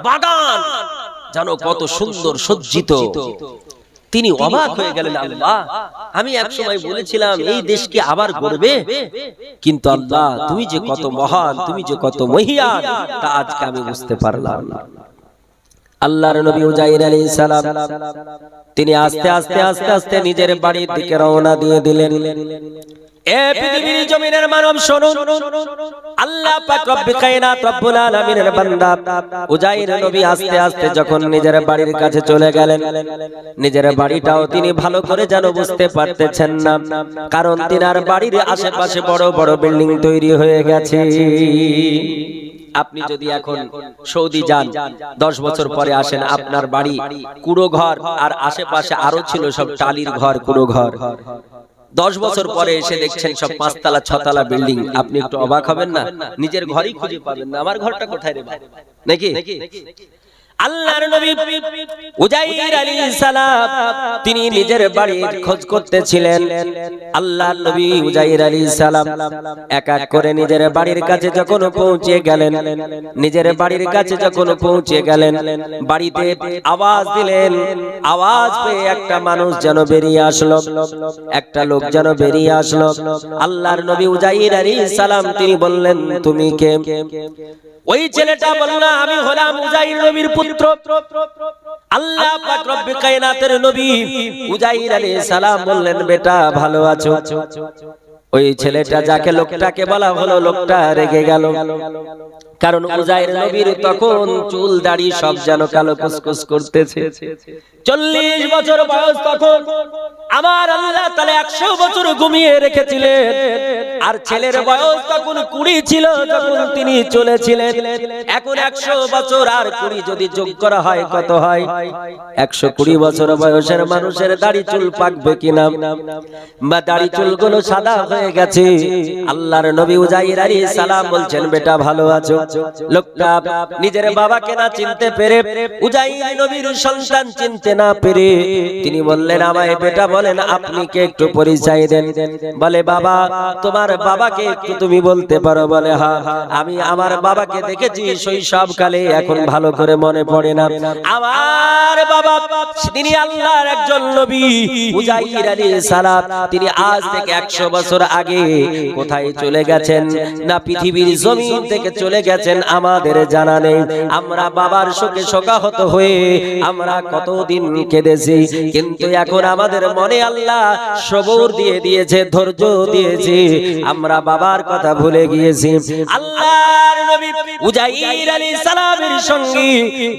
বাগান, জানো কত সুন্দর সজ্জিত। তিনি অবাক হয়ে গেলেন, আল্লাহ আমি এক সময় বলেছিলাম এই দেশ কি আবার গড়বে, কিন্তু আল্লাহ তুমি যে কত মহান, তুমি যে কত মহিয়ান, তা আজকে আমি বুঝতে পারলাম। আল্লাহর নবী উজাইর আলাইহিস সালাম তিনি আস্তে আস্তে আস্তে আস্তে নিজের বাড়ির দিকে রওনা দিয়ে দিলেন। এ পৃথিবীর জমিনের মানব শুনুন, আল্লাহ পাক রব্বুল কায়নাত রব্বুল আলামিনের বান্দা উজাইর নবী আস্তে আস্তে যখন নিজের বাড়ির কাছে চলে গেলেন, নিজের বাড়িটাও তিনি ভালো করে যেন বুঝতে পারতেছেন না, কারণ তিনার বাড়ির আশেপাশে বড় বড় বিল্ডিং তৈরি হয়ে গেছে। আপনি যদি এখন সৌদি যান, 10 বছর পরে আসেন, আপনার বাড়ি কুড়ো ঘর, আর আশেপাশে আরো ছিল সব টালির ঘর, কুড়ো ঘর। 10 বছর পরে এসে দেখছেন সব 5 তলা 6 তলা বিল্ডিং, আপনি একটু অবাক হবেন না? নিজের ঘরই খুঁজে পাবেন না, আমার ঘরটা কোথায় রে ভাই, নাকি? আল্লাহর নবী উজাইর আলাইহিস সালাম তিনি নিজের বাড়ির খোঁজ করতেছিলেন। আল্লাহর নবী উজাইর আলাইহিস সালাম এক এক করে নিজের বাড়ির কাছে যখন পৌঁছে গেলেন, নিজের বাড়ির কাছে যখন পৌঁছে গেলেন, বাড়িতে আওয়াজ দিলেন। আওয়াজ পেয়ে একটা মানুষ যেন বেরিয়ে আসলো, একটা লোক যেন বেরিয়ে আসলো। আল্লাহর নবী উজাইর আলাইহিস সালাম তিনি বললেন, তুমি কে? ওই ছেলেটা বলল, আমি হলাম উজাইর নবীর পুত্র। আল্লাহ পাক রব্বুল কায়নাতের নবী উজাইর আলাইহিস সালাম বললেন, বেটা ভালো আছো? ওই ছেলেটা যাকে লোকটাকে বলা হলো, লোকটা রেগে গেল, কারণ উজাইর নবীর তখন চুল দাড়ি সব যেন কালো কুসকুস করতেছে। 40 বছর বয়স তখন। আমার আল্লাহ তাআলা 100 বছর ঘুমিয়ে রেখেছিলেন, আর ছেলের বয়স তখন 20 ছিল যখন তিনি চলেছিলেন। এখন 100 বছর আর 20 যদি যোগ করা হয় কত হয়? 120 বছর বয়সের মানুষের দাড়ি চুল পাকবে কিনা, বা দাড়ি চুলগুলো সাদা হয়ে গেছে। আল্লাহর নবী উজাইর আলাইহিস সালাম বলছেন, বেটা ভালো আছো? লোকটা নিজের বাবাকে না চিনতে পেরে, উজাইর নবীর সন্তান চিনতে না পেরে তিনি বললেন, আমায় বেটা বলেন আপনি কে, একটু পরিচয় দেন। বলে, বাবা তোমার বাবাকে একটু তুমি বলতে পারো? বলে, হ্যাঁ আমি আমার বাবাকে দেখেছি শৈশবকালে, এখন ভালো করে মনে পড়ে না। আমার বাবা তিনি আল্লাহর একজন নবী উজাইর আলাইহিস সালাম, তিনি আজ থেকে 100 বছর আগে কোথায় চলে গেছেন, না পৃথিবীর জমিন থেকে চলে গেছেন আমাদের জানা নেই। আমরা বাবার শোকে শোকাহত হয়ে আমরা কতদিন কেঁদেছি, কিন্তু এখন আমাদের মনে আল্লাহ সবর দিয়ে দিয়েছে, ধৈর্য দিয়েছে, আমরা বাবার কথা ভুলে গিয়েছি। আল্লাহর নবী উজাইর আলাইহিস সালামের সঙ্গে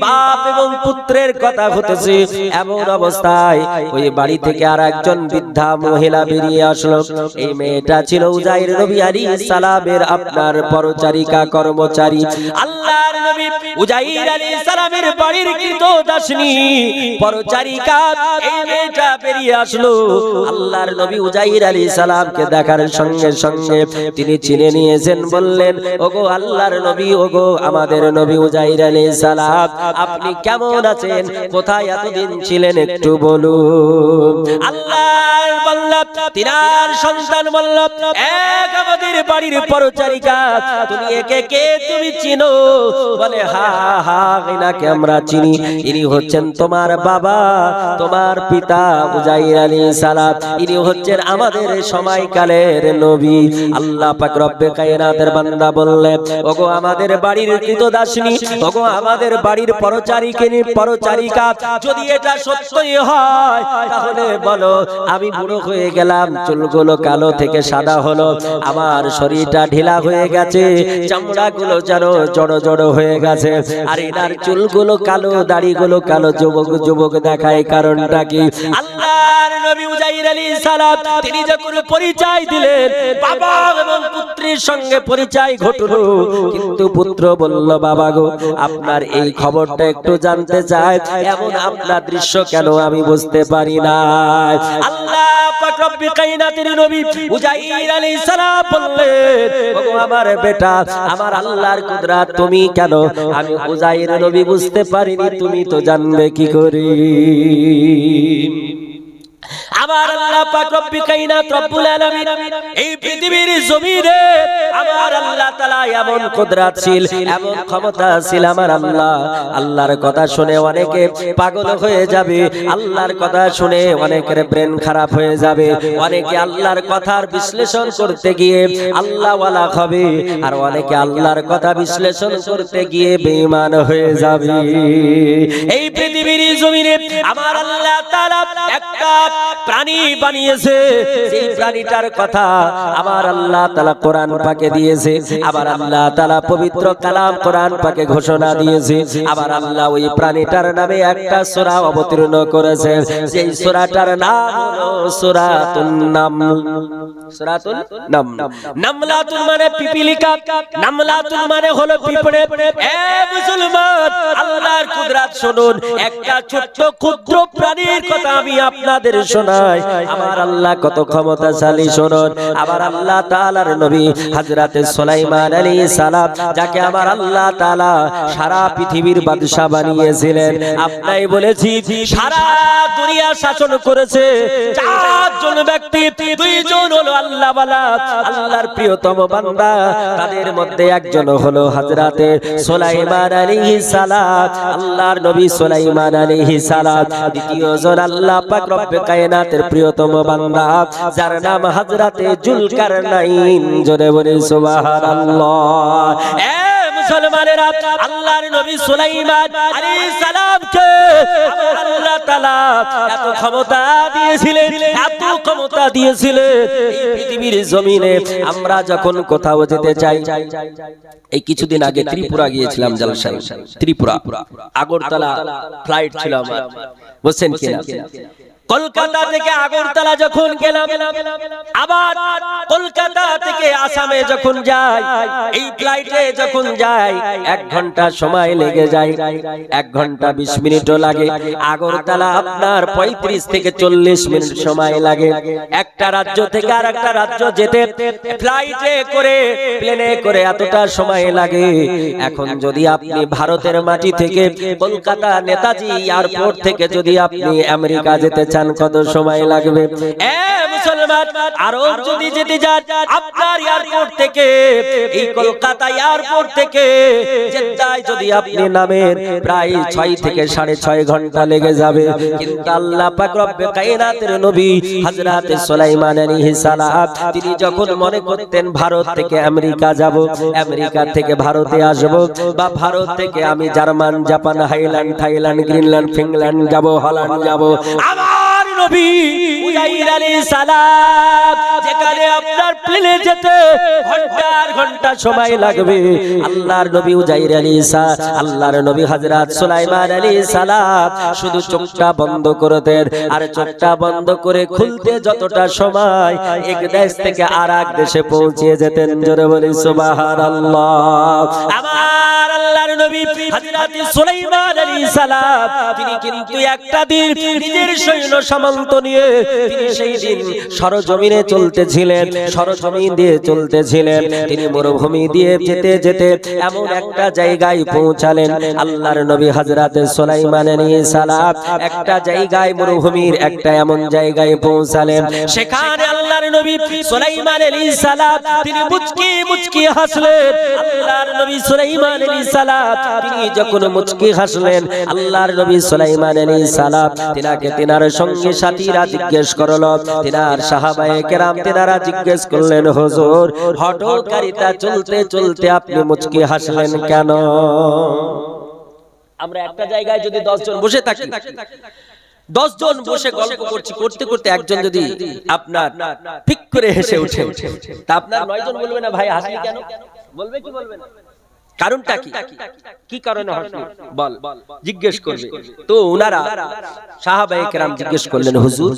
বাপ এবং পুত্রের কথা হতেছে। এমন অবস্থায় ওই বাড়ি থেকে আর একজন বৃদ্ধা মহিলা বেরিয়ে আসলো। এই মেয়েটা ছিল উজাইর নবী আলাইহিস সালামের আপনার পরচারিকা, কর্মচারী। আল্লাহর নবী উজাইর আলাইহিস সালামের বাড়ির কৃতদাসিনী পরচারিকা এই মেয়েটা বেরিয়ে আসলো। আল্লাহর নবী উজাইর আলাইহিস সালামকে দেখার সঙ্গে সঙ্গে তিনি চিনে নিয়েছেন। বললেন, ওগো আল্লাহর নবী, ওগো আমাদের নবী উজাইর আলাইহিস সালাম, আপনি কেমন আছেন? কোথায় এতদিন ছিলেন একটু বলুন। আল্লাহর বান্দা তিনার সন্তান বলল, এক আমাদের বাড়ির পরচারিকা, তুমি একে কে তুমি চিনো? বলে, হ্যাঁ হ্যাঁ ইনাকে আমরা চিনি, ইনি হচ্ছেন তোমার বাবা, তোমার পিতা উজাইর আলাইহিস সালাম, ইনি হচ্ছেন আমাদের সময়কালের নবী। আল্লাহ পাক রব্বুল কায়নাতের বান্দা বললেন, ওগো আমাদের বাড়ির কৃতদাসিনী, ওগো আমাদের বাড়ির পরচারিকা, যদি এটা সত্যই হয় তাহলে বলো, আমি বুড়ো হয়ে গেলাম, চুলগুলো কালো থেকে সাদা হলো, আমার শরীরটা ঢিলা হয়ে গেছে, চামড়াগুলো যেন জড়ো জড়ো হয়ে গেছে, আর এনার চুলগুলো কালো, দাড়িগুলো কালো, যুবক যুবক দেখায়, কারণটা কি? আল্লাহর নবী উজাইর আলাইহিস সালাম তিনি যখন পরিচয় দিলেন, বাবা এবং পুত্রের সঙ্গে পরিচয় ঘটলো, কিন্তু পুত্র বলল, বাবা গো আপনার এই খবরটা একটু জানতে চাই, এমন আপনার দৃশ্য কেন আমি বুঝতে পারি না। আল্লাহ পাক রব্বুল কায়নাতের নবী উজাইর আলাইহিস সালাম বললেন, ওগো আমার বেটা, আমার আল্লাহর কুদরত তুমি কেন আমি উজাইর নবী বুঝতে পারিনি, তুমি তো জানবে কি করে? আমার আল্লাহ পাক রব্বুল কায়নাত রব্বুল আলামিন এই পৃথিবীর জমিনে আমার আল্লাহ তাআলা এমন কুদরতশীল এমন ক্ষমতাশীল আমার আল্লাহ আল্লাহর কথা শুনে অনেকে পাগল হয়ে যাবে আল্লাহর কথা শুনে অনেকের ব্রেন খারাপ হয়ে যাবে অনেকে আল্লাহর কথার বিশ্লেষণ করতে গিয়ে আল্লাহ ওয়ালা হবে আর অনেকে আল্লাহর কথা বিশ্লেষণ করতে গিয়ে বেঈমান হয়ে যাবে এই পৃথিবীর জমিনে আমার আল্লাহ তাআলা একটা প্রাণী বানিয়েছে সেই প্রাণীটার কথা আমার আল্লাহ তাআলা কোরআন পাকে দিয়েছে আবার আল্লাহ তাআলা পবিত্র কালাম কোরআন পাকে ঘোষণা দিয়েছে আবার আল্লাহ ওই প্রাণীটার নামে একটা সূরা অবতীর্ণ করেছে সেই সূরাটার নাম হলো সূরাতুন নামল সূরাতুন নামল নামলাতুন মানে পিপিলিকা নামলাতুন মানে হলো পিঁপড়ে এ মুসলমান আল্লাহর কুদরত শুনুন একটা ছোট্ট ক্ষুদ্র প্রাণীর কথা আমি আপনাদের শোনাই আমার আল্লাহ কত ক্ষমতাশালী শুনুন আবার আল্লাহ তাআলার নবী হযরত সুলাইমান আলাইহিস সালাম যাকে আমার আল্লাহ তাআলা সারা পৃথিবীর বাদশা বানিয়েছিলেন আপনাই বলেছি সারা দুনিয়া শাসন করেছে চারজন ব্যক্তি দুইজন হলো আল্লাহ ওয়ালা আল্লাহর প্রিয়তম বান্দা তাদের মধ্যে একজন হলো হযরত সুলাইমান আলাইহিস সালাম আল্লাহর নবী সুলাইমান আলাইহিস সালাম দ্বিতীয়জন আল্লাহ পাক রব্বুল কায়নাতের প্রিয়তম বান্দা যার নাম হযরত জুলকারনাইন জোরে বলে সুবহানাল্লাহ এ মুসলমানেরা আল্লাহর নবী সুলাইমান আলাইহিস সালামকে আল্লাহ তাআলা এত ক্ষমতা দিয়েছিলেন এই পৃথিবীর জমিনে আমরা যখন কোথাও যেতে চাই এই কিছুদিন আগে ত্রিপুরা গিয়েছিলাম জলসায় ত্রিপুরা আগরতলা ফ্লাইট ছিল আমার বুঝছেন কিনা কলকাতা থেকে আগরতলা যখন গেলাম আবার কলকাতা থেকে আসামে যখন যাই এই ফ্লাইটে যখন যাই 1 ঘন্টা সময় লেগে যায় 1 ঘন্টা 20 মিনিটও লাগে আগরতলা আপনার 35 থেকে 40 মিনিট সময় লাগে একটা রাজ্য থেকে আরেকটা রাজ্য যেতে ফ্লাইটে করে প্লেনে করে এতটা সময় লাগে এখন যদি আপনি ভারতের মাটি থেকে কলকাতা নেতাজি এয়ারপোর্ট থেকে যদি আপনি আমেরিকা যেতে চান কত সময় লাগবে এ মুসলমান আরো যদি যেতে যান আপনার এয়ারপোর্ট থেকে এই কলকাতা এয়ারপোর্ট থেকে জেদ্দায় যদি আপনি নামেন প্রায় 6 থেকে 6.5 ঘন্টা লেগে যাবে কিন্তু আল্লাহ পাক রব্বে কায়নাতের নবী হযরত সুলাইমান আলাইহিস সালাম তিনি যখন মনে করতেন ভারত থেকে আমেরিকা যাব আমেরিকা থেকে ভারতে আসব বা ভারত থেকে আমি German Japan highland Thailand Greenland Finland যাব হল্যান্ড যাব নবী উজাইর আলাইহিস সালাম যেখানে আপনার প্লেনে যেতে ঘন্টার ঘন্টা সময় লাগবে আল্লাহর নবী উজাইর আলাইহিস সালাম আল্লাহর নবী হযরত সুলাইমান আলাইহিস সালাম শুধু চোখটা বন্ধ করতেন আর চোখটা বন্ধ করে খুলতে যতটা সময় এক দেশ থেকে আরেক দেশে পৌঁছে যেতেন জোরে বলি সুবহানাল্লাহ আমার আল্লাহর নবী হযরত সুলাইমান আলাইহিস সালাম তিনি কিন্তু একটা দিন নিজের সৈন্য সামন্ত নিয়ে তিনি সেই দিন সরজমিনে চলতেছিলেন সরজমিন দিয়ে চলতেছিলেন তিনি মরুভূমি দিয়ে যেতে যেতে এমন একটা জায়গায় পৌঁছালেন আল্লাহর নবী হযরত সুলাইমান আলাইহিস সালাম একটা জায়গায় মরুভূমির একটা এমন জায়গায় পৌঁছালেন সেখানে আল্লাহর নবী সুলাইমান আলাইহিস সালাম তিনি মুচকি মুচকি হাসলেন আল্লাহর নবী সুলাইমান আলাইহিস সালাম তিনি যখন মুচকি হাসলেন আল্লাহর নবী সুলাইমান আলাইহিস সালাম তিনার সঙ্গে সাথীরা জিজ্ঞেস করলো তিনার সাহাবায়ে কেরাম তিনারা জিজ্ঞেস করলেন হুজুর হঠকারিতা চলতে চলতে আপনি মুচকি হাসলেন কেন আমরা একটা জায়গায় যদি 10 জন বসে থাকি 10 জন বসে গল্প করছি করতে করতে একজন যদি আপনার ঠিক করে হেসে ওঠে তা আপনার 9 জন বলবে না ভাই হাসলি কেন বলবে কি বলবে না কারণটা কি কি কারণে হাসলি বল জিজ্ঞেস করবে তো ওনারা সাহাবায়ে কেরাম জিজ্ঞেস করলেন হুজুর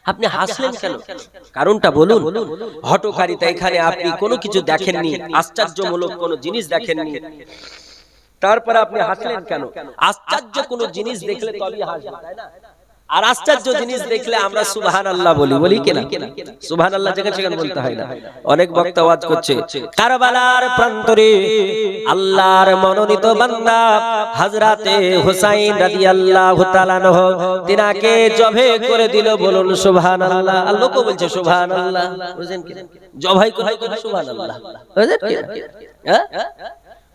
আপনি হাসলেন কেন কারণটা বলুন হঠকারিতা এখানে আপনি কোনো কিছু দেখেননি আশ্চর্যমূলক কোনো জিনিস দেখেননি তারপর আপনি হাসলেন কেন আশ্চর্য কোনো জিনিস দেখলে তবেই হাসবেন তাই না আর আশ্চর্য জিনিস দেখলে আমরা সুবহানাল্লাহ বলি কিনা? সুবহানাল্লাহ যেখানে সেখানে বলতে হয় না। অনেক বক্তা ওয়াজ করছে কারবালার প্রান্তরে আল্লাহর মনোনীত বান্দা হযরতে হুসাইন রাদিয়াল্লাহু তাআলা আনহু তিনাকে জবে করে দিল, বলুন সুবহানাল্লাহ। আর লোকও বলছে সুবহানাল্লাহ, বুঝেন কি? জবাই করে সুবহানাল্লাহ, বুঝেন কি? হ্যাঁ,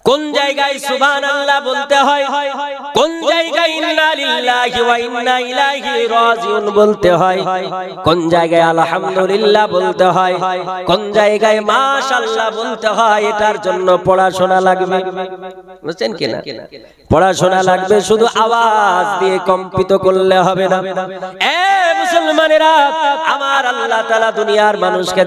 কোন জায়গায় সুবহানাল্লাহ বলতে হয়, কোন জায়গায় ইন্না লিল্লাহি ওয়া ইন্না ইলাইহি রাজিউন বলতে হয়, কোন জায়গায় আলহামদুলিল্লাহ বলতে হয়, কোন জায়গায় মাশাআল্লাহ বলতে হয়, এটার জন্য পড়াশোনা লাগবে, বুঝছেন কি না? পড়াশোনা লাগবে, শুধু আওয়াজ দিয়ে কম্পিত করলে হবে না। এ মুসলমানেরা, আমার আল্লাহ তাআলা দুনিয়ার মানুষকে